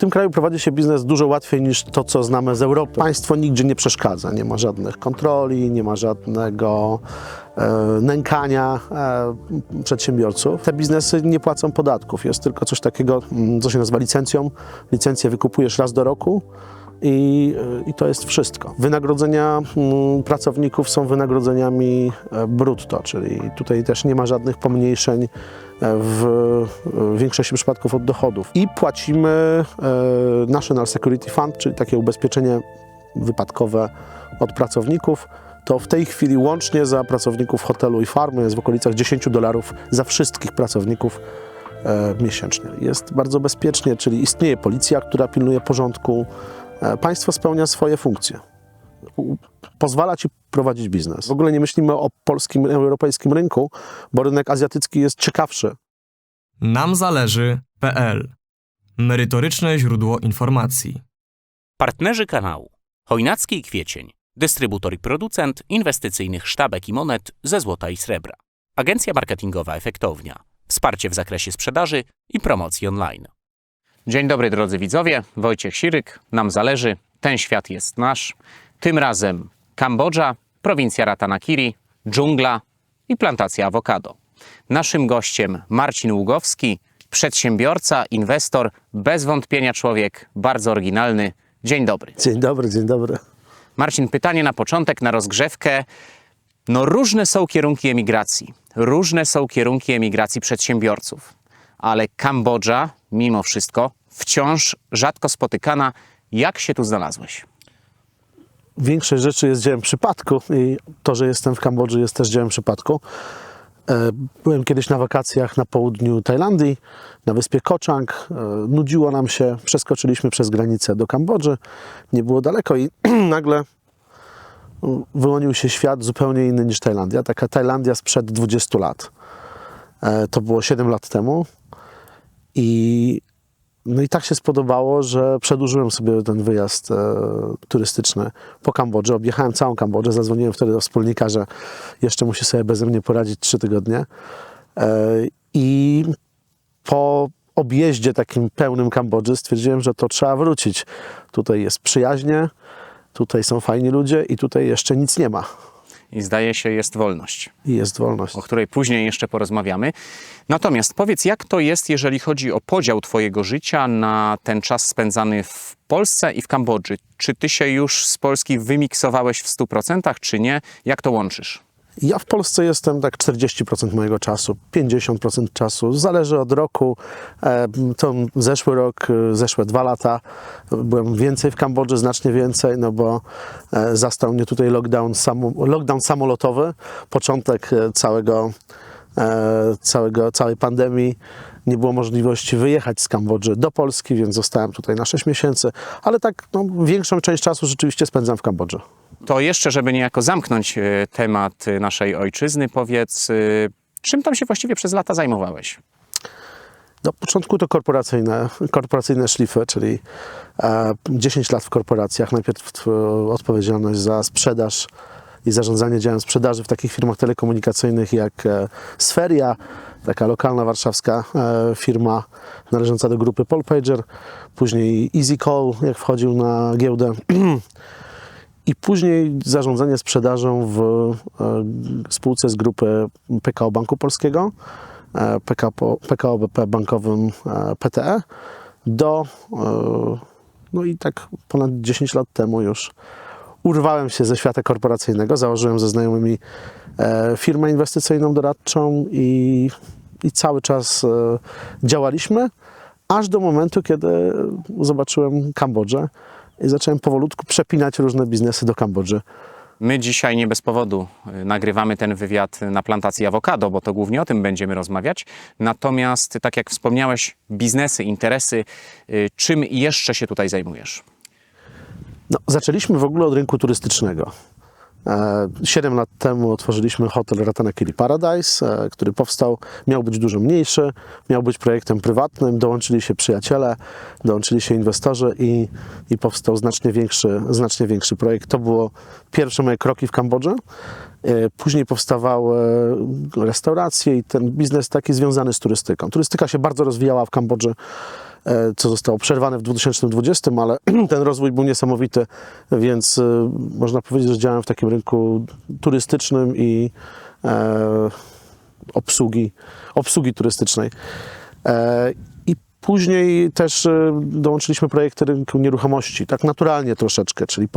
tym kraju prowadzi się biznes dużo łatwiej niż to, co znamy z Europy. Państwo nigdzie nie przeszkadza, nie ma żadnych kontroli, nie ma żadnego nękania przedsiębiorców. Te biznesy nie płacą podatków. Jest tylko coś takiego, co się nazywa licencją. Licencję wykupujesz raz do roku i to jest wszystko. Wynagrodzenia pracowników są wynagrodzeniami brutto, czyli tutaj też nie ma żadnych pomniejszeń w większości przypadków od dochodów. I płacimy National Security Fund, czyli takie ubezpieczenie wypadkowe od pracowników. To w tej chwili łącznie za pracowników hotelu i farmy jest w okolicach $10 za wszystkich pracowników miesięcznie. Jest bardzo bezpiecznie, czyli istnieje policja, która pilnuje porządku. Państwo spełnia swoje funkcje. Pozwala ci prowadzić biznes. W ogóle nie myślimy o polskim, europejskim rynku, bo rynek azjatycki jest ciekawszy. Namzależy.pl. Merytoryczne źródło informacji. Partnerzy kanału: Chojnacki i Kwiecień, dystrybutor i producent inwestycyjnych sztabek i monet ze złota i srebra. Agencja marketingowa Efektownia. Wsparcie w zakresie sprzedaży i promocji online. Dzień dobry drodzy widzowie, Wojciech Siryk, Nam Zależy, ten świat jest nasz. Tym razem Kambodża, prowincja Ratanakiri, dżungla i plantacja awokado. Naszym gościem Marcin Ługowski, przedsiębiorca, inwestor, bez wątpienia człowiek bardzo oryginalny. Dzień dobry. Dzień dobry, dzień dobry. Marcin, pytanie na początek, na rozgrzewkę. No różne są kierunki emigracji, przedsiębiorców, ale Kambodża, mimo wszystko, wciąż rzadko spotykana. Jak się tu znalazłeś? Większość rzeczy jest dziełem przypadku i to, że jestem w Kambodży, jest też dziełem przypadku. Byłem kiedyś na wakacjach na południu Tajlandii, na wyspie Koh Chang. Nudziło nam się, przeskoczyliśmy przez granicę do Kambodży. Nie było daleko i nagle wyłonił się świat zupełnie inny niż Tajlandia. Taka Tajlandia sprzed 20 lat. To było 7 lat temu. No i tak się spodobało, że przedłużyłem sobie ten wyjazd turystyczny po Kambodży. Objechałem całą Kambodżę, zadzwoniłem wtedy do wspólnika, że jeszcze musi sobie beze mnie poradzić 3 tygodnie. I po objeździe takim pełnym Kambodży stwierdziłem, że to trzeba wrócić. Tutaj jest przyjaźnie, tutaj są fajni ludzie i tutaj jeszcze nic nie ma. I zdaje się, jest wolność. I jest wolność. O której później jeszcze porozmawiamy. Natomiast powiedz, jak to jest, jeżeli chodzi o podział twojego życia na ten czas spędzany w Polsce i w Kambodży? Czy ty się już z Polski wymiksowałeś w 100%, czy nie? Jak to łączysz? Ja w Polsce jestem tak 40% mojego czasu, 50% czasu, zależy od roku. To zeszły rok, zeszłe 2 lata byłem więcej w Kambodży, znacznie więcej, no bo zastał mnie tutaj lockdown samolotowy, początek całej pandemii. Nie było możliwości wyjechać z Kambodży do Polski, więc zostałem tutaj na 6 miesięcy, ale tak większą część czasu rzeczywiście spędzam w Kambodży. To jeszcze, żeby niejako zamknąć temat naszej ojczyzny, powiedz, czym tam się właściwie przez lata zajmowałeś? Na początku to korporacyjne szlify, czyli 10 lat w korporacjach. Najpierw odpowiedzialność za sprzedaż i zarządzanie działem sprzedaży w takich firmach telekomunikacyjnych jak Sferia, taka lokalna warszawska firma należąca do grupy Polpager, później EasyCall, jak wchodził na giełdę. I później zarządzanie sprzedażą w spółce z grupy PKO Banku Polskiego, PKO BP bankowym PTE, no i tak ponad 10 lat temu już urwałem się ze świata korporacyjnego, założyłem ze znajomymi firmę inwestycyjną doradczą i cały czas działaliśmy, aż do momentu, kiedy zobaczyłem Kambodżę i zacząłem powolutku przepinać różne biznesy do Kambodży. My dzisiaj nie bez powodu nagrywamy ten wywiad na plantacji awokado, bo to głównie o tym będziemy rozmawiać. Natomiast, tak jak wspomniałeś, biznesy, interesy, czym jeszcze się tutaj zajmujesz? No, zaczęliśmy w ogóle od rynku turystycznego. 7 lat temu otworzyliśmy hotel Ratanakiri Paradise, który powstał, miał być dużo mniejszy, miał być projektem prywatnym, dołączyli się przyjaciele, dołączyli się inwestorzy i powstał znacznie większy projekt. To było pierwsze moje kroki w Kambodży. Później powstawały restauracje i ten biznes taki związany z turystyką. Turystyka się bardzo rozwijała w Kambodży. co zostało przerwane w 2020, ale ten rozwój był niesamowity, więc można powiedzieć, że działałem w takim rynku turystycznym i obsługi turystycznej. I później też dołączyliśmy projekty rynku nieruchomości, tak naturalnie troszeczkę, czyli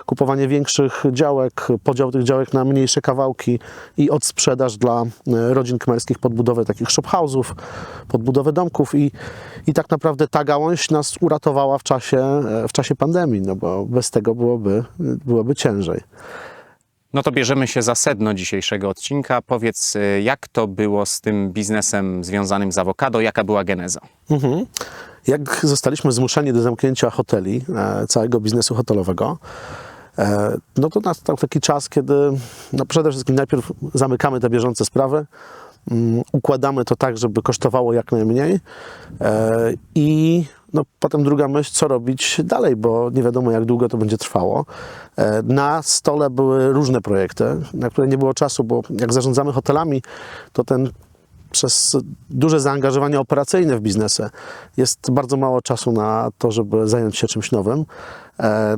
kupowanie większych działek, podział tych działek na mniejsze kawałki i odsprzedaż dla rodzin kmerskich, podbudowę takich shophouse'ów, podbudowę domków i tak naprawdę ta gałąź nas uratowała w czasie pandemii, no bo bez tego byłoby ciężej. No to bierzemy się za sedno dzisiejszego odcinka. Powiedz, jak to było z tym biznesem związanym z awokado? Jaka była geneza? Jak zostaliśmy zmuszeni do zamknięcia hoteli, całego biznesu hotelowego, no to nastał taki czas, kiedy przede wszystkim najpierw zamykamy te bieżące sprawy, układamy to tak, żeby kosztowało jak najmniej i potem druga myśl, co robić dalej, bo nie wiadomo, jak długo to będzie trwało. Na stole były różne projekty, na które nie było czasu, bo jak zarządzamy hotelami, to przez duże zaangażowanie operacyjne w biznesy jest bardzo mało czasu na to, żeby zająć się czymś nowym.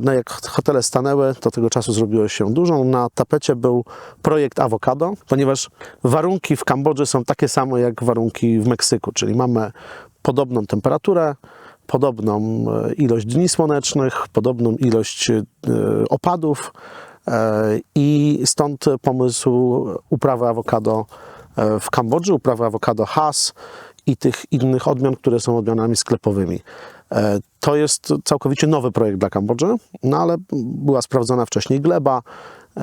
No jak hotele stanęły, to tego czasu zrobiło się dużo. Na tapecie był projekt awokado, ponieważ warunki w Kambodży są takie same jak warunki w Meksyku, czyli mamy podobną temperaturę, podobną ilość dni słonecznych, podobną ilość opadów i stąd pomysł uprawy awokado w Kambodży, uprawy awokado Hass i tych innych odmian, które są odmianami sklepowymi. To jest całkowicie nowy projekt dla Kambodży, no ale była sprawdzona wcześniej gleba,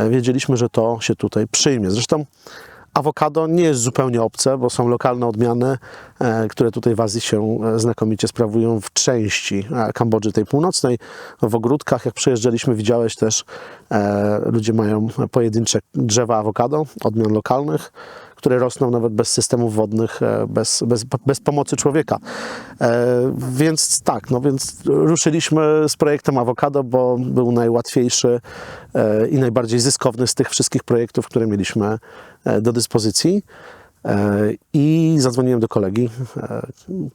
wiedzieliśmy, że to się tutaj przyjmie. Zresztą awokado nie jest zupełnie obce, bo są lokalne odmiany, które tutaj w Azji się znakomicie sprawują w części Kambodży tej północnej. W ogródkach, jak przyjeżdżaliśmy, widziałeś też, ludzie mają pojedyncze drzewa awokado, odmian lokalnych, które rosną nawet bez systemów wodnych, bez pomocy człowieka. Więc tak, więc ruszyliśmy z projektem awokado, bo był najłatwiejszy i najbardziej zyskowny z tych wszystkich projektów, które mieliśmy do dyspozycji. I zadzwoniłem do kolegi,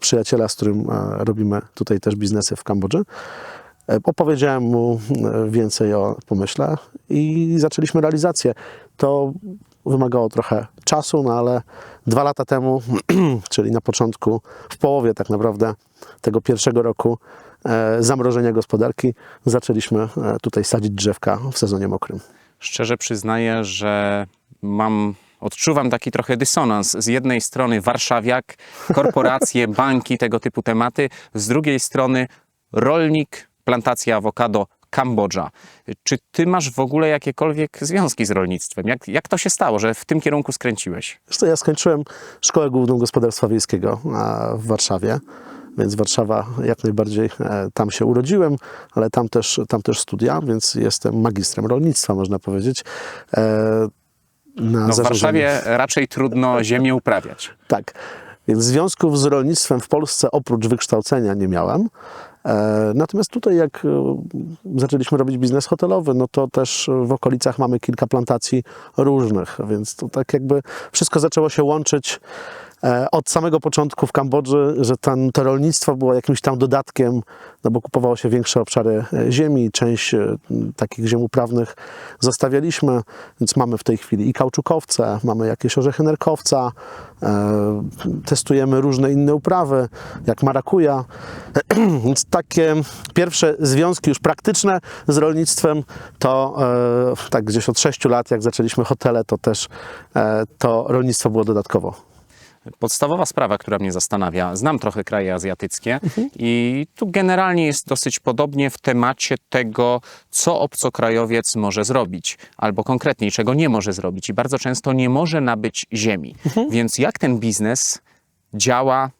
przyjaciela, z którym robimy tutaj też biznesy w Kambodży. Opowiedziałem mu więcej o pomyśle i zaczęliśmy realizację. To wymagało trochę czasu, no ale 2 lata temu, czyli na początku, w połowie tak naprawdę tego pierwszego roku zamrożenia gospodarki, zaczęliśmy tutaj sadzić drzewka w sezonie mokrym. Szczerze przyznaję, że odczuwam taki trochę dysonans. Z jednej strony warszawiak, korporacje, banki, tego typu tematy. Z drugiej strony rolnik, plantacja awokado, Kambodża. Czy ty masz w ogóle jakiekolwiek związki z rolnictwem? Jak to się stało, że w tym kierunku skręciłeś? Zresztą ja skończyłem Szkołę Główną Gospodarstwa Wiejskiego w Warszawie, więc Warszawa jak najbardziej, tam się urodziłem, ale tam też studia, więc jestem magistrem rolnictwa, można powiedzieć. W Warszawie raczej trudno ziemię uprawiać. Tak, więc związków z rolnictwem w Polsce oprócz wykształcenia nie miałem. Natomiast tutaj jak zaczęliśmy robić biznes hotelowy, no to też w okolicach mamy kilka plantacji różnych, więc to tak jakby wszystko zaczęło się łączyć od samego początku w Kambodży, że to rolnictwo było jakimś tam dodatkiem, no bo kupowało się większe obszary ziemi, część takich ziem uprawnych zostawialiśmy, więc mamy w tej chwili i kauczukowce, mamy jakieś orzechy nerkowca, testujemy różne inne uprawy, jak marakuja, więc takie pierwsze związki już praktyczne z rolnictwem to tak gdzieś od 6 lat, jak zaczęliśmy hotele, to też to rolnictwo było dodatkowo. Podstawowa sprawa, która mnie zastanawia, znam trochę kraje azjatyckie i tu generalnie jest dosyć podobnie w temacie tego, co obcokrajowiec może zrobić, albo konkretniej, czego nie może zrobić i bardzo często nie może nabyć ziemi. Więc jak ten biznes działa,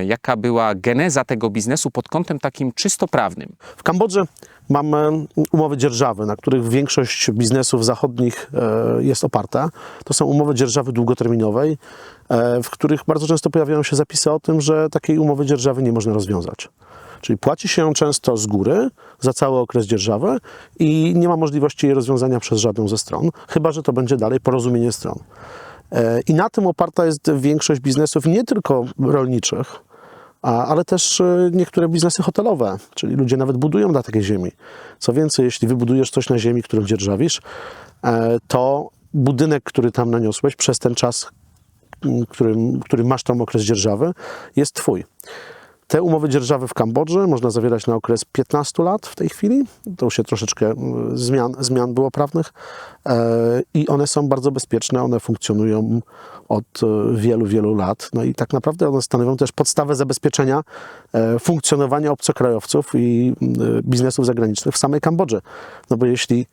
jaka była geneza tego biznesu pod kątem takim czysto prawnym? W Kambodży mamy umowy dzierżawy, na których większość biznesów zachodnich jest oparta. To są umowy dzierżawy długoterminowej, w których bardzo często pojawiają się zapisy o tym, że takiej umowy dzierżawy nie można rozwiązać. Czyli płaci się ją często z góry za cały okres dzierżawy i nie ma możliwości jej rozwiązania przez żadną ze stron, chyba że to będzie dalej porozumienie stron. I na tym oparta jest większość biznesów, nie tylko rolniczych, ale też niektóre biznesy hotelowe, czyli ludzie nawet budują na takiej ziemi. Co więcej, jeśli wybudujesz coś na ziemi, którą dzierżawisz, to budynek, który tam naniosłeś przez ten czas, który masz tam okres dzierżawy, jest twój. Te umowy dzierżawy w Kambodży można zawierać na okres 15 lat w tej chwili. To już się troszeczkę zmian było prawnych i one są bardzo bezpieczne. One funkcjonują od wielu, wielu lat. No i tak naprawdę one stanowią też podstawę zabezpieczenia funkcjonowania obcokrajowców i biznesów zagranicznych w samej Kambodży. No bo jeśli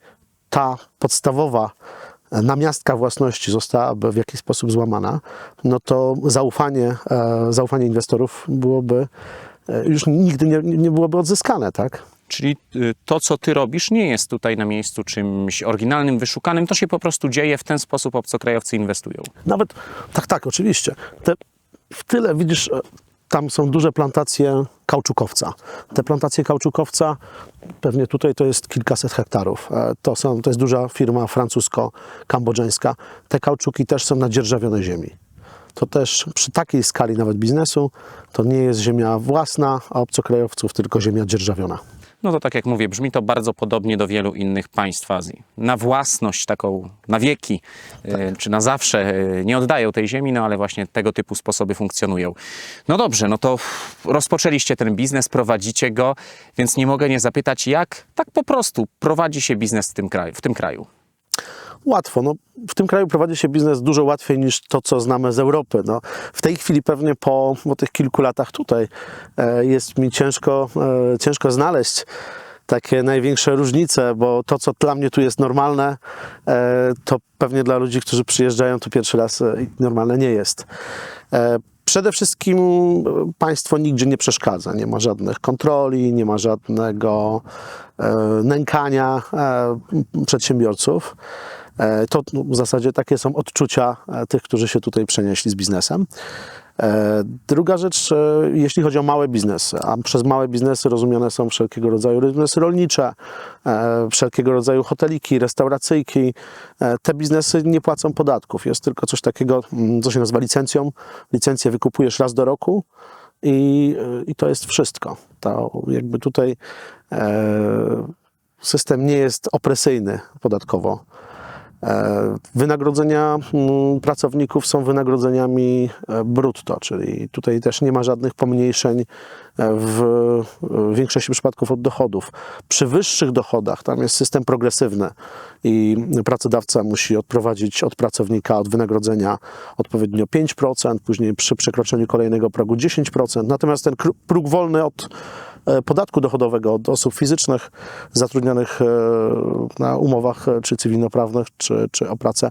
ta podstawowa namiastka własności zostałaby w jakiś sposób złamana, no to zaufanie inwestorów byłoby już nigdy nie byłoby odzyskane, tak? Czyli to, co ty robisz, nie jest tutaj na miejscu czymś oryginalnym, wyszukanym, to się po prostu dzieje, w ten sposób obcokrajowcy inwestują. Nawet, tak, oczywiście. W tyle widzisz, tam są duże plantacje kauczukowca. Te plantacje kauczukowca, pewnie tutaj to jest kilkaset hektarów. To jest duża firma francusko-kambodżańska. Te kauczuki też są na dzierżawionej ziemi. To też przy takiej skali nawet biznesu, to nie jest ziemia własna, a obcokrajowców, tylko ziemia dzierżawiona. No to tak jak mówię, brzmi to bardzo podobnie do wielu innych państw Azji. Na własność taką, na wieki, czy na zawsze nie oddają tej ziemi, no ale właśnie tego typu sposoby funkcjonują. No dobrze, no to rozpoczęliście ten biznes, prowadzicie go, więc nie mogę nie zapytać, jak tak po prostu prowadzi się biznes w tym kraju? Łatwo. No, w tym kraju prowadzi się biznes dużo łatwiej niż to, co znamy z Europy. No, w tej chwili pewnie po tych kilku latach tutaj jest mi ciężko znaleźć takie największe różnice, bo to, co dla mnie tu jest normalne, to pewnie dla ludzi, którzy przyjeżdżają tu pierwszy raz, normalne nie jest. Przede wszystkim państwo nigdzie nie przeszkadza, nie ma żadnych kontroli, nie ma żadnego nękania przedsiębiorców. To w zasadzie takie są odczucia tych, którzy się tutaj przenieśli z biznesem. Druga rzecz, jeśli chodzi o małe biznesy, a przez małe biznesy rozumiane są wszelkiego rodzaju biznesy rolnicze, wszelkiego rodzaju hoteliki, restauracyjki. Te biznesy nie płacą podatków. Jest tylko coś takiego, co się nazywa licencją. Licencję wykupujesz raz do roku i to jest wszystko. To jakby tutaj system nie jest opresyjny podatkowo. Wynagrodzenia pracowników są wynagrodzeniami brutto, czyli tutaj też nie ma żadnych pomniejszeń w większości przypadków od dochodów. Przy wyższych dochodach tam jest system progresywny i pracodawca musi odprowadzić od pracownika od wynagrodzenia odpowiednio 5%, później przy przekroczeniu kolejnego progu 10%. Natomiast ten próg wolny od podatku dochodowego od osób fizycznych zatrudnionych na umowach czy cywilnoprawnych, czy o pracę,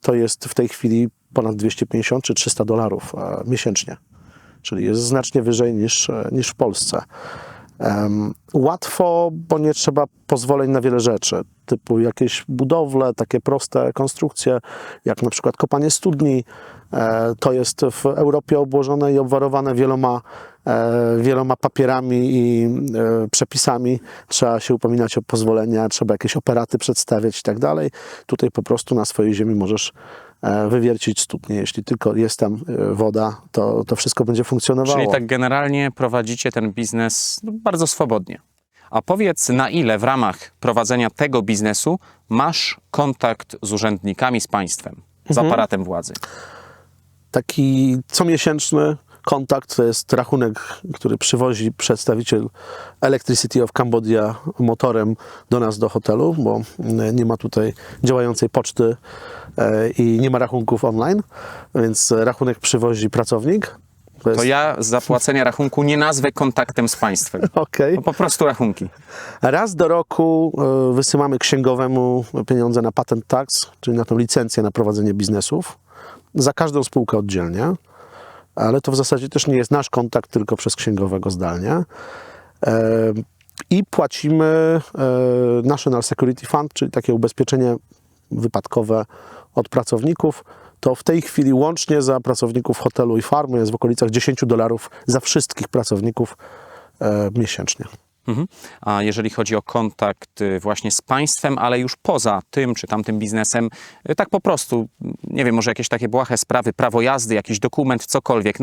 to jest w tej chwili ponad 250 czy $300 miesięcznie. Czyli jest znacznie wyżej niż w Polsce. Łatwo, bo nie trzeba pozwoleń na wiele rzeczy, typu jakieś budowle, takie proste konstrukcje, jak na przykład kopanie studni. To jest w Europie obłożone i obwarowane wieloma papierami i przepisami. Trzeba się upominać o pozwolenia, trzeba jakieś operaty przedstawiać i tak dalej. Tutaj po prostu na swojej ziemi możesz wywiercić studnię. Jeśli tylko jest tam woda, to wszystko będzie funkcjonowało. Czyli tak generalnie prowadzicie ten biznes bardzo swobodnie. A powiedz, na ile w ramach prowadzenia tego biznesu masz kontakt z urzędnikami, z państwem, z aparatem władzy? Taki comiesięczny kontakt to jest rachunek, który przywozi przedstawiciel Electricity of Cambodia motorem do nas do hotelu, bo nie ma tutaj działającej poczty i nie ma rachunków online, więc rachunek przywozi pracownik. To ja z zapłacenia rachunku nie nazwę kontaktem z państwem. Okay. To po prostu rachunki. Raz do roku wysyłamy księgowemu pieniądze na patent tax, czyli na tą licencję na prowadzenie biznesów, za każdą spółkę oddzielnie, ale to w zasadzie też nie jest nasz kontakt, tylko przez księgowego zdalnie. I płacimy National Security Fund, czyli takie ubezpieczenie wypadkowe od pracowników. To w tej chwili łącznie za pracowników hotelu i farmy jest w okolicach $10 za wszystkich pracowników miesięcznie. A jeżeli chodzi o kontakt właśnie z państwem, ale już poza tym czy tamtym biznesem, tak po prostu, nie wiem, może jakieś takie błahe sprawy, prawo jazdy, jakiś dokument, cokolwiek.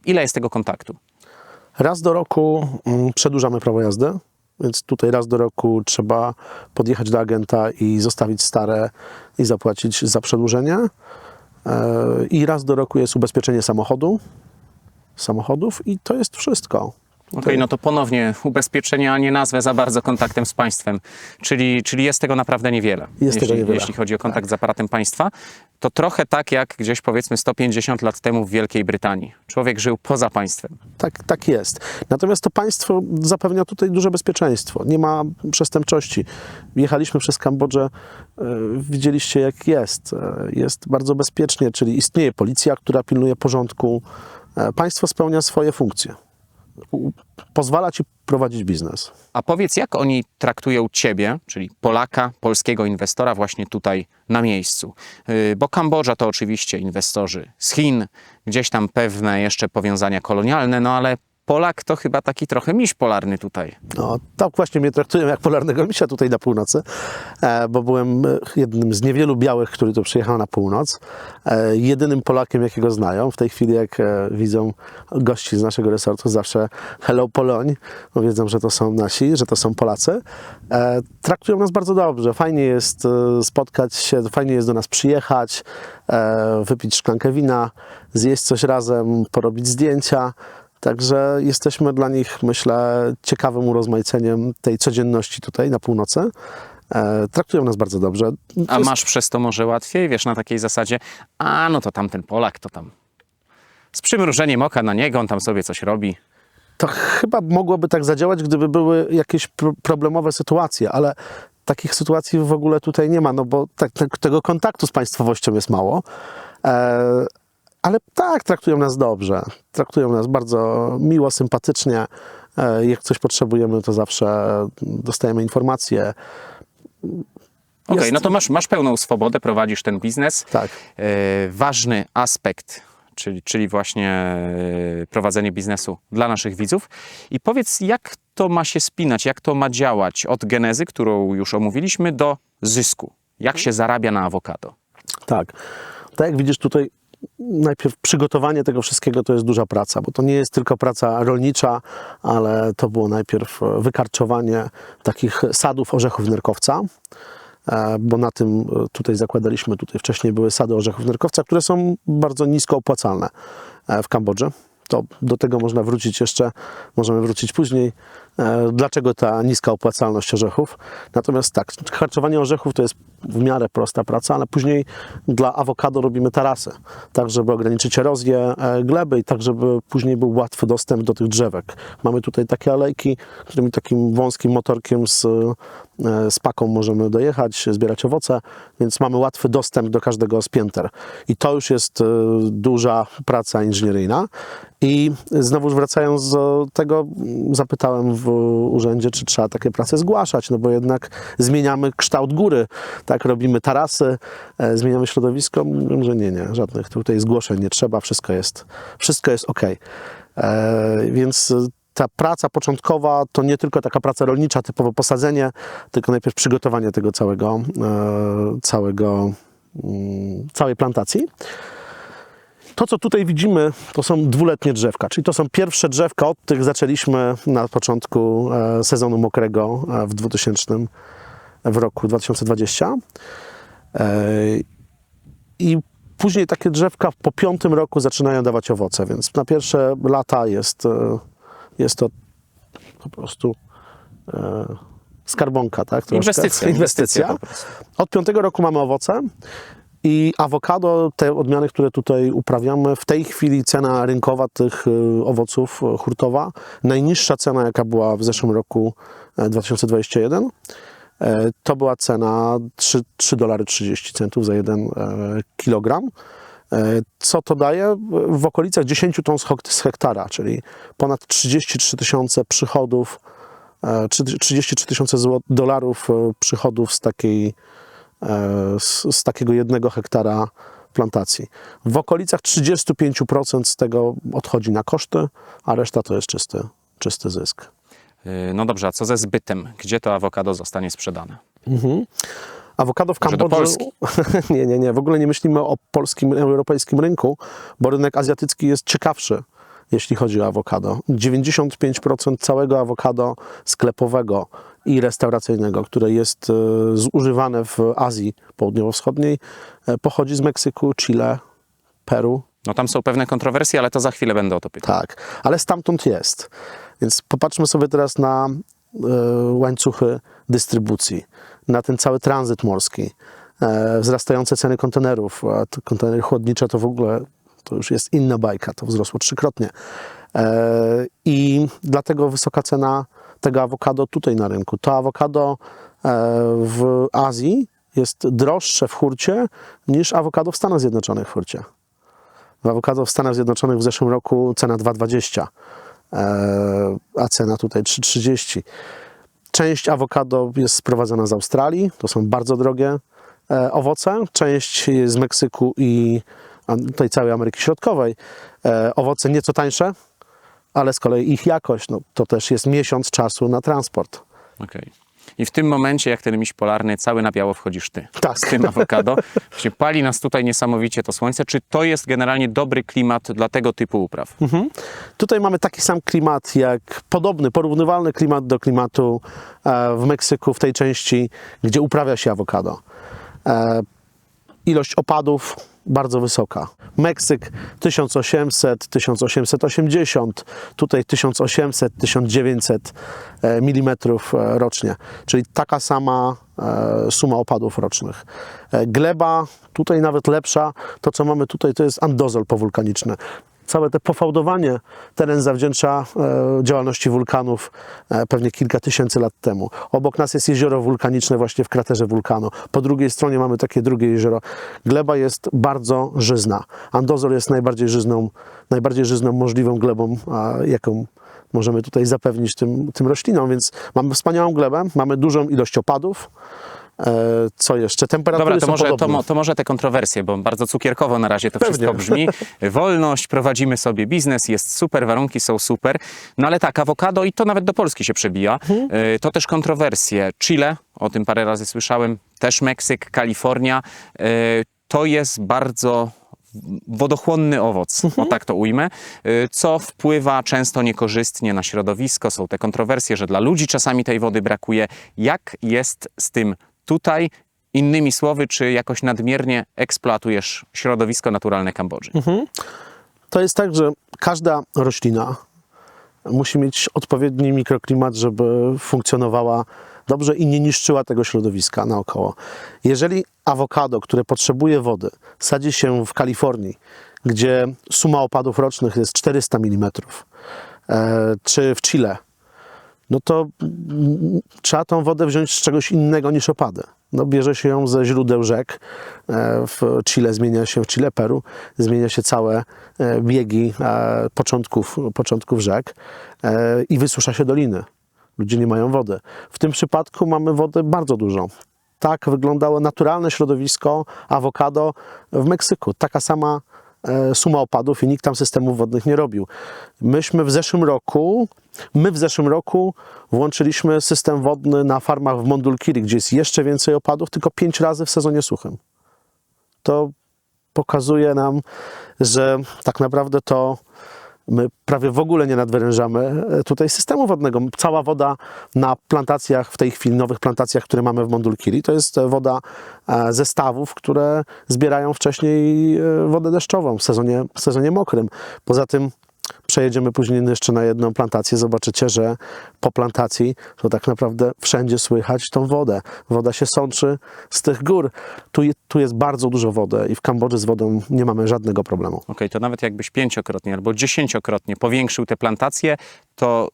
Ile jest tego kontaktu? Raz do roku przedłużamy prawo jazdy, więc tutaj raz do roku trzeba podjechać do agenta i zostawić stare i zapłacić za przedłużenie. I raz do roku jest ubezpieczenie samochodów i to jest wszystko. Okej, no to ponownie ubezpieczenie, a nie nazwę za bardzo kontaktem z państwem. Czyli jest tego naprawdę niewiele. Jest tego niewiele. Jeśli chodzi o kontakt z aparatem państwa, to trochę tak jak gdzieś powiedzmy 150 lat temu w Wielkiej Brytanii. Człowiek żył poza państwem. Tak jest. Natomiast to państwo zapewnia tutaj duże bezpieczeństwo. Nie ma przestępczości. Jechaliśmy przez Kambodżę, widzieliście jak jest. Jest bardzo bezpiecznie, czyli istnieje policja, która pilnuje porządku. Państwo spełnia swoje funkcje. Pozwala ci prowadzić biznes. A powiedz, jak oni traktują ciebie, czyli Polaka, polskiego inwestora właśnie tutaj na miejscu? Bo Kambodża to oczywiście inwestorzy z Chin, gdzieś tam pewne jeszcze powiązania kolonialne, no ale Polak to chyba taki trochę miś polarny tutaj. No, tak właśnie mnie traktują jak polarnego misia tutaj na północy, bo byłem jednym z niewielu białych, który tu przyjechał na północ. Jedynym Polakiem, jakiego znają. W tej chwili, jak widzą gości z naszego resortu, zawsze hello Poloń, bo wiedzą, że to są nasi, że to są Polacy. Traktują nas bardzo dobrze. Fajnie jest spotkać się, fajnie jest do nas przyjechać, wypić szklankę wina, zjeść coś razem, porobić zdjęcia. Także jesteśmy dla nich, myślę, ciekawym urozmaiceniem tej codzienności tutaj na północy. Traktują nas bardzo dobrze. A masz przez to może łatwiej, wiesz, na takiej zasadzie, no to tamten Polak to tam z przymrużeniem oka na niego, on tam sobie coś robi. To chyba mogłoby tak zadziałać, gdyby były jakieś problemowe sytuacje, ale takich sytuacji w ogóle tutaj nie ma, no bo tego kontaktu z państwowością jest mało. Ale tak, traktują nas dobrze. Traktują nas bardzo miło, sympatycznie. Jak coś potrzebujemy, to zawsze dostajemy informacje. Okej, no to masz pełną swobodę, prowadzisz ten biznes. Tak. Ważny aspekt, czyli właśnie prowadzenie biznesu dla naszych widzów. I powiedz, jak to ma się spinać, jak to ma działać od genezy, którą już omówiliśmy, do zysku. Jak się zarabia na awokado? Tak. Tak jak widzisz tutaj, najpierw przygotowanie tego wszystkiego to jest duża praca, bo to nie jest tylko praca rolnicza, ale to było najpierw wykarczowanie takich sadów orzechów nerkowca, bo na tym tutaj zakładaliśmy, tutaj wcześniej były sady orzechów nerkowca, które są bardzo nisko opłacalne w Kambodży. To do tego można wrócić jeszcze, możemy wrócić później, dlaczego ta niska opłacalność orzechów. Natomiast tak, harczowanie orzechów to jest w miarę prosta praca, ale później dla awokado robimy tarasy, tak żeby ograniczyć erozję gleby i tak żeby później był łatwy dostęp do tych drzewek. Mamy tutaj takie alejki, którymi takim wąskim motorkiem z paką możemy dojechać, zbierać owoce, więc mamy łatwy dostęp do każdego z pięter. I to już jest duża praca inżynieryjna. I znowu wracając do tego, zapytałem w urzędzie, czy trzeba takie prace zgłaszać, no bo jednak zmieniamy kształt góry, tak, robimy tarasy, zmieniamy środowisko. Mówię, że nie, żadnych tutaj zgłoszeń nie trzeba, wszystko jest ok. Więc ta praca początkowa to nie tylko taka praca rolnicza, typowo posadzenie, tylko najpierw przygotowanie tego całej plantacji. To, co tutaj widzimy, to są dwuletnie drzewka, czyli to są pierwsze drzewka, od tych zaczęliśmy na początku sezonu mokrego w roku 2020. I później takie drzewka po 5. roku zaczynają dawać owoce, więc na pierwsze lata jest to po prostu skarbonka, tak? Troszkę. Inwestycja. Po prostu. Od 5. roku mamy owoce. I awokado, te odmiany, które tutaj uprawiamy, w tej chwili cena rynkowa tych owoców hurtowa, najniższa cena, jaka była w zeszłym roku 2021, to była cena $3,30 za 1 kilogram. Co to daje? W okolicach 10 ton z hektara, czyli ponad 33 tysiące przychodów, 33 tysiące dolarów przychodów z takiego 1 hektara plantacji. W okolicach 35% z tego odchodzi na koszty, a reszta to jest czysty zysk. No dobrze, a co ze zbytem? Gdzie to awokado zostanie sprzedane? Awokado w Może do Kambodży... Polski? Nie. W ogóle nie myślimy o polskim, europejskim rynku, bo rynek azjatycki jest ciekawszy, jeśli chodzi o awokado. 95% całego awokado sklepowego i restauracyjnego, które jest zużywane w Azji Południowo-Wschodniej, pochodzi z Meksyku, Chile, Peru. No tam są pewne kontrowersje, ale to za chwilę będę o to pytał. Tak, ale stamtąd jest. Więc popatrzmy sobie teraz na łańcuchy dystrybucji, na ten cały tranzyt morski, wzrastające ceny kontenerów. A kontenery chłodnicze to w ogóle to już jest inna bajka, to wzrosło 3-krotnie. I dlatego wysoka cena tego awokado tutaj na rynku. To awokado w Azji jest droższe w hurcie niż awokado w Stanach Zjednoczonych w hurcie. W awokado w Stanach Zjednoczonych w zeszłym roku cena 2,20, a cena tutaj 3,30. Część awokado jest sprowadzana z Australii, to są bardzo drogie owoce. Część jest z Meksyku i tutaj całej Ameryki Środkowej. Owoce nieco tańsze, ale z kolei ich jakość, no, to też jest miesiąc czasu na transport. Okej. I w tym momencie, jak ten miś polarny, cały na biało wchodzisz ty Tak. z tym awokado. Właśnie pali nas tutaj niesamowicie to słońce. Czy to jest generalnie dobry klimat dla tego typu upraw? Tutaj mamy taki sam klimat, jak podobny, porównywalny klimat do klimatu w Meksyku, w tej części, gdzie uprawia się awokado. Ilość opadów bardzo wysoka. Meksyk 1800, 1880, tutaj 1800, 1900 mm rocznie, czyli taka sama suma opadów rocznych. Gleba tutaj nawet lepsza, to co mamy tutaj to jest andozol powulkaniczny. Całe to pofałdowanie teren zawdzięcza działalności wulkanów pewnie kilka tysięcy lat temu. Obok nas jest jezioro wulkaniczne właśnie w kraterze wulkanu. Po drugiej stronie mamy takie drugie jezioro. Gleba jest bardzo żyzna. Andozol jest najbardziej żyzną możliwą glebą, jaką możemy tutaj zapewnić tym roślinom. Więc mamy wspaniałą glebę, mamy dużą ilość opadów. Co jeszcze? Temperatury Dobra, są podobne. to może te kontrowersje, bo bardzo cukierkowo na razie to wszystko brzmi. Wolność, prowadzimy sobie biznes, jest super, warunki są super. No ale tak, awokado i to nawet do Polski się przebija. To też kontrowersje. Chile, o tym parę razy słyszałem, też Meksyk, Kalifornia. To jest bardzo wodochłonny owoc, o tak to ujmę, co wpływa często niekorzystnie na środowisko. Są te kontrowersje, że dla ludzi czasami tej wody brakuje. Jak jest z tym tutaj? Innymi słowy, czy jakoś nadmiernie eksploatujesz środowisko naturalne Kambodży? To jest tak, że każda roślina musi mieć odpowiedni mikroklimat, żeby funkcjonowała dobrze i nie niszczyła tego środowiska naokoło. Jeżeli awokado, które potrzebuje wody, sadzi się w Kalifornii, gdzie suma opadów rocznych jest 400 mm, czy w Chile, no to trzeba tą wodę wziąć z czegoś innego niż opady. No, bierze się ją ze źródeł rzek. W Chile w Chile, Peru zmienia się całe biegi początków rzek i wysusza się doliny. Ludzie nie mają wody. W tym przypadku mamy wodę bardzo dużą. Tak wyglądało naturalne środowisko awokado w Meksyku. Taka sama suma opadów i nikt tam systemów wodnych nie robił. My w zeszłym roku włączyliśmy system wodny na farmach w Mondulkiri, gdzie jest jeszcze więcej opadów, tylko 5 razy w sezonie suchym. To pokazuje nam, że tak naprawdę to my prawie w ogóle nie nadwyrężamy tutaj systemu wodnego. Cała woda na plantacjach, w tej chwili nowych plantacjach, które mamy w Mondulkiri, to jest woda ze stawów, które zbierają wcześniej wodę deszczową w sezonie mokrym. Poza tym przejedziemy później jeszcze na jedną plantację, zobaczycie, że po plantacji to tak naprawdę wszędzie słychać tą wodę. Woda się sączy z tych gór. Tu jest bardzo dużo wody i w Kambodży z wodą nie mamy żadnego problemu. Okej, to nawet jakbyś 5-krotnie albo 10-krotnie powiększył te plantacje, to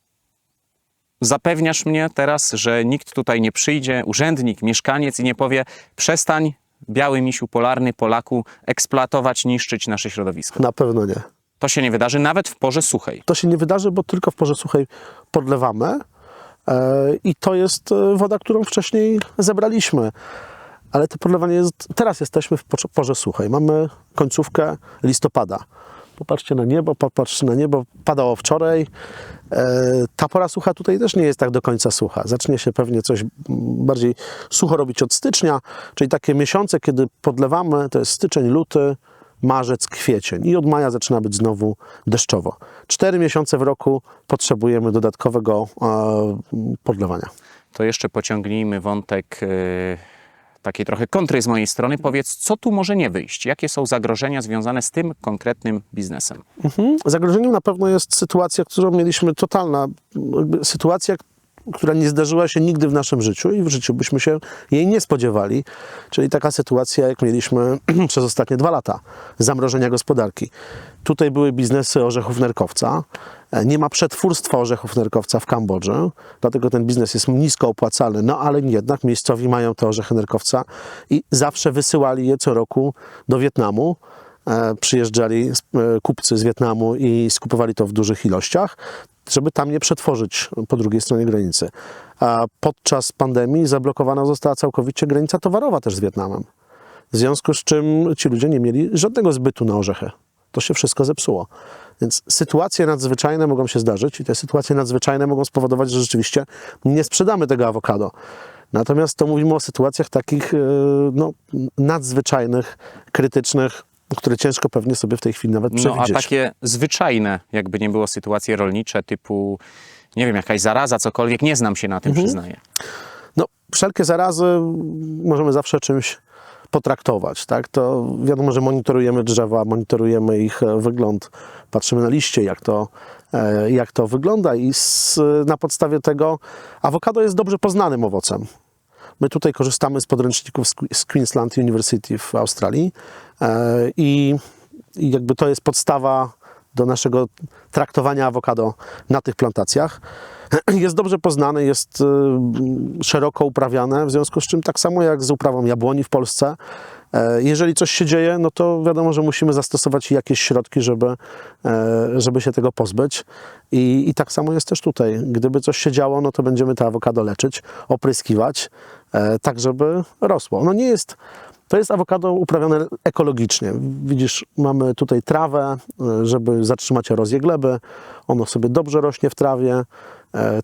zapewniasz mnie teraz, że nikt tutaj nie przyjdzie, urzędnik, mieszkaniec i nie powie: przestań, biały misiu polarny, Polaku, eksploatować, niszczyć nasze środowisko. Na pewno nie. To się nie wydarzy nawet w porze suchej. To się nie wydarzy, bo tylko w porze suchej podlewamy i to jest woda, którą wcześniej zebraliśmy. Ale to podlewanie jest... Teraz jesteśmy w porze suchej. Mamy końcówkę listopada. Popatrzcie na niebo, padało wczoraj. Ta pora sucha tutaj też nie jest tak do końca sucha. Zacznie się pewnie coś bardziej sucho robić od stycznia, czyli takie miesiące, kiedy podlewamy, to jest styczeń, luty, marzec, kwiecień i od maja zaczyna być znowu deszczowo. 4 miesiące w roku potrzebujemy dodatkowego podlewania. To jeszcze pociągnijmy wątek takiej trochę kontry z mojej strony. Powiedz, co tu może nie wyjść? Jakie są zagrożenia związane z tym konkretnym biznesem? Zagrożeniem na pewno jest sytuacja, którą mieliśmy totalna, sytuacja, która nie zdarzyła się nigdy w naszym życiu i w życiu byśmy się jej nie spodziewali, czyli taka sytuacja, jak mieliśmy przez ostatnie 2 lata, zamrożenia gospodarki. Tutaj były biznesy orzechów nerkowca, nie ma przetwórstwa orzechów nerkowca w Kambodży, dlatego ten biznes jest nisko opłacalny, no ale jednak miejscowi mają te orzechy nerkowca i zawsze wysyłali je co roku do Wietnamu. Przyjeżdżali kupcy z Wietnamu i skupowali to w dużych ilościach, żeby tam nie przetworzyć po drugiej stronie granicy. A podczas pandemii zablokowana została całkowicie granica towarowa też z Wietnamem. W związku z czym ci ludzie nie mieli żadnego zbytu na orzechy. To się wszystko zepsuło. Więc sytuacje nadzwyczajne mogą się zdarzyć i te sytuacje nadzwyczajne mogą spowodować, że rzeczywiście nie sprzedamy tego awokado. Natomiast to mówimy o sytuacjach takich nadzwyczajnych, krytycznych, które ciężko pewnie sobie w tej chwili nawet przewidzieć. No a takie zwyczajne, jakby nie było, sytuacje rolnicze typu, nie wiem, jakaś zaraza, cokolwiek, nie znam się na tym, przyznaję. No, wszelkie zarazy możemy zawsze czymś potraktować, tak? To wiadomo, że monitorujemy drzewa, monitorujemy ich wygląd, patrzymy na liście, jak to wygląda i na podstawie tego awokado jest dobrze poznanym owocem. My tutaj korzystamy z podręczników z Queensland University w Australii i jakby to jest podstawa do naszego traktowania awokado na tych plantacjach. Jest dobrze poznane, jest szeroko uprawiane, w związku z czym tak samo jak z uprawą jabłoni w Polsce, jeżeli coś się dzieje, no to wiadomo, że musimy zastosować jakieś środki, żeby się tego pozbyć. I tak samo jest też tutaj. Gdyby coś się działo, no to będziemy to awokado leczyć, opryskiwać, tak żeby rosło. No nie jest... To jest awokado uprawione ekologicznie. Widzisz, mamy tutaj trawę, żeby zatrzymać erozję gleby. Ono sobie dobrze rośnie w trawie.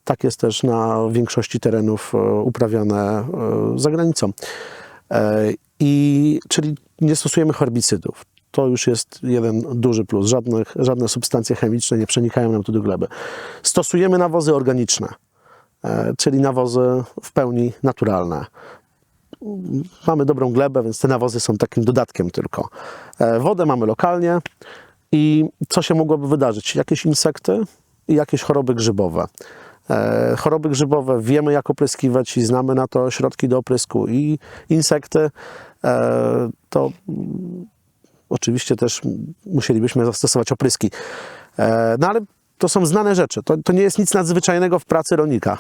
Tak jest też na większości terenów uprawiane za granicą. Czyli nie stosujemy herbicydów. To już jest jeden duży plus. Żadne substancje chemiczne nie przenikają nam tu do gleby. Stosujemy nawozy organiczne, czyli nawozy w pełni naturalne. Mamy dobrą glebę, więc te nawozy są takim dodatkiem tylko. Wodę mamy lokalnie i co się mogłoby wydarzyć? Jakieś insekty i jakieś choroby grzybowe. Choroby grzybowe wiemy, jak opryskiwać i znamy na to środki do oprysku i insekty. To oczywiście też musielibyśmy zastosować opryski. No ale to są znane rzeczy. To nie jest nic nadzwyczajnego w pracy rolnika.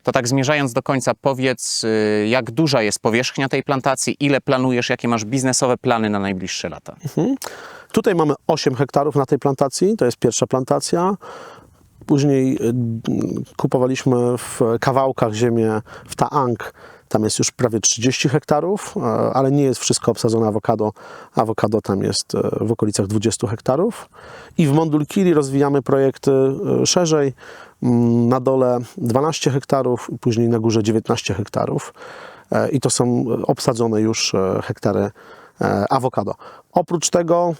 To tak zmierzając do końca, powiedz, jak duża jest powierzchnia tej plantacji, ile planujesz, jakie masz biznesowe plany na najbliższe lata? Tutaj mamy 8 hektarów na tej plantacji, to jest pierwsza plantacja. Później kupowaliśmy w kawałkach ziemię w Taang. Tam jest już prawie 30 hektarów, ale nie jest wszystko obsadzone awokado. Awokado tam jest w okolicach 20 hektarów. I w Mondulkiri rozwijamy projekty szerzej. Na dole 12 hektarów, później na górze 19 hektarów. I to są obsadzone już hektary awokado. Oprócz tego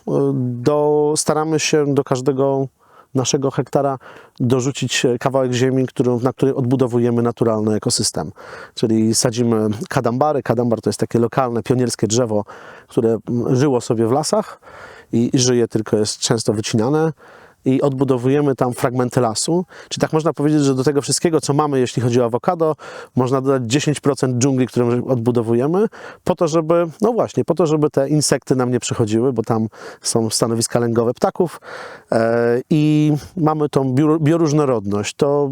staramy się do każdego naszego hektara dorzucić kawałek ziemi, na której odbudowujemy naturalny ekosystem. Czyli sadzimy kadambary. Kadambar to jest takie lokalne, pionierskie drzewo, które żyło sobie w lasach i żyje, tylko jest często wycinane. I odbudowujemy tam fragmenty lasu. Czyli tak można powiedzieć, że do tego wszystkiego, co mamy, jeśli chodzi o awokado, można dodać 10% dżungli, którą odbudowujemy, po to, żeby te insekty nam nie przychodziły, bo tam są stanowiska lęgowe ptaków i mamy tą bioróżnorodność. To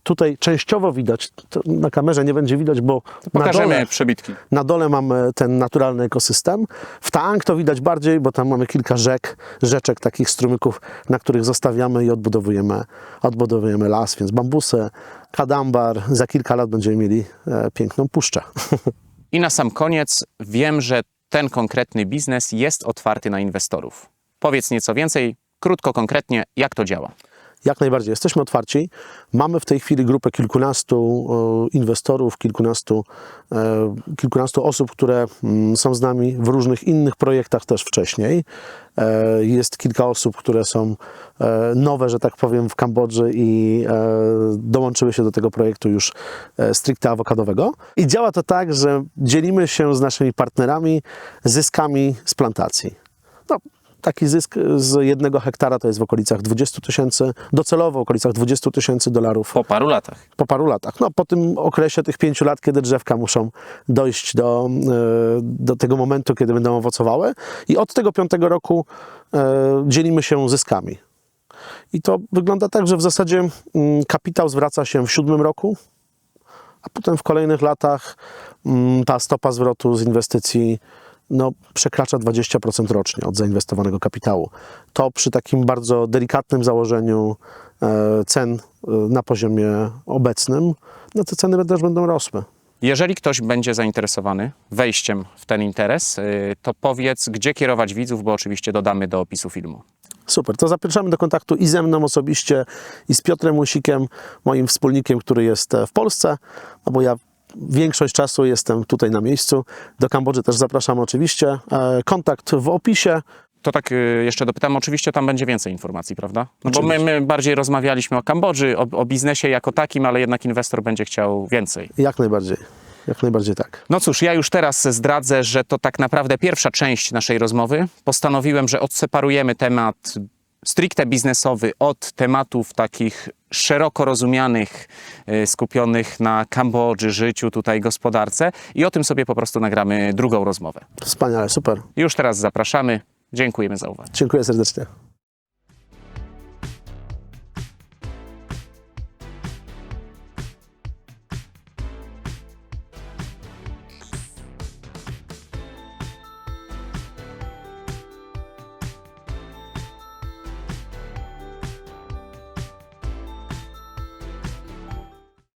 tutaj częściowo widać, to na kamerze nie będzie widać, bo Pokażemy przebitki. Na dole mamy ten naturalny ekosystem. W Taang to widać bardziej, bo tam mamy kilka rzeczek, takich strumyków, na których zostawiamy i odbudowujemy las, więc bambusy, kadambar. Za kilka lat będziemy mieli piękną puszczę. I na sam koniec, wiem, że ten konkretny biznes jest otwarty na inwestorów. Powiedz nieco więcej, Krótko, konkretnie, jak to działa? Jak najbardziej. Jesteśmy otwarci. Mamy w tej chwili grupę kilkunastu inwestorów, kilkunastu osób, które są z nami w różnych innych projektach też wcześniej. Jest kilka osób, które są nowe, że tak powiem, w Kambodży i dołączyły się do tego projektu już stricte awokadowego. I działa to tak, że dzielimy się z naszymi partnerami zyskami z plantacji. No, taki zysk z 1 hektara to jest w okolicach 20 000, docelowo w okolicach $20,000 Po paru latach. po paru latach. No, po tym okresie tych 5 lat, kiedy drzewka muszą dojść do tego momentu, kiedy będą owocowały. I od tego 5 roku dzielimy się zyskami. I to wygląda tak, że w zasadzie kapitał zwraca się w 7 roku, a potem w kolejnych latach ta stopa zwrotu z inwestycji przekracza 20% rocznie od zainwestowanego kapitału. To przy takim bardzo delikatnym założeniu cen na poziomie obecnym, te ceny też będą rosły. Jeżeli ktoś będzie zainteresowany wejściem w ten interes, to powiedz, gdzie kierować widzów, bo oczywiście dodamy do opisu filmu. Super, to zapraszamy do kontaktu i ze mną osobiście, i z Piotrem Łysikiem, moim wspólnikiem, który jest w Polsce, bo ja większość czasu jestem tutaj na miejscu. Do Kambodży też zapraszam oczywiście. Kontakt w opisie. To tak jeszcze dopytam, oczywiście tam będzie więcej informacji, prawda? No bo my bardziej rozmawialiśmy o Kambodży, o biznesie jako takim, ale jednak inwestor będzie chciał więcej. Jak najbardziej. Jak najbardziej tak. No cóż, ja już teraz zdradzę, że to tak naprawdę pierwsza część naszej rozmowy. Postanowiłem, że odseparujemy temat stricte biznesowy od tematów takich szeroko rozumianych, skupionych na Kambodży, życiu, tutaj gospodarce i o tym sobie po prostu nagramy drugą rozmowę. Wspaniale, super. Już teraz zapraszamy. Dziękujemy za uwagę. Dziękuję serdecznie.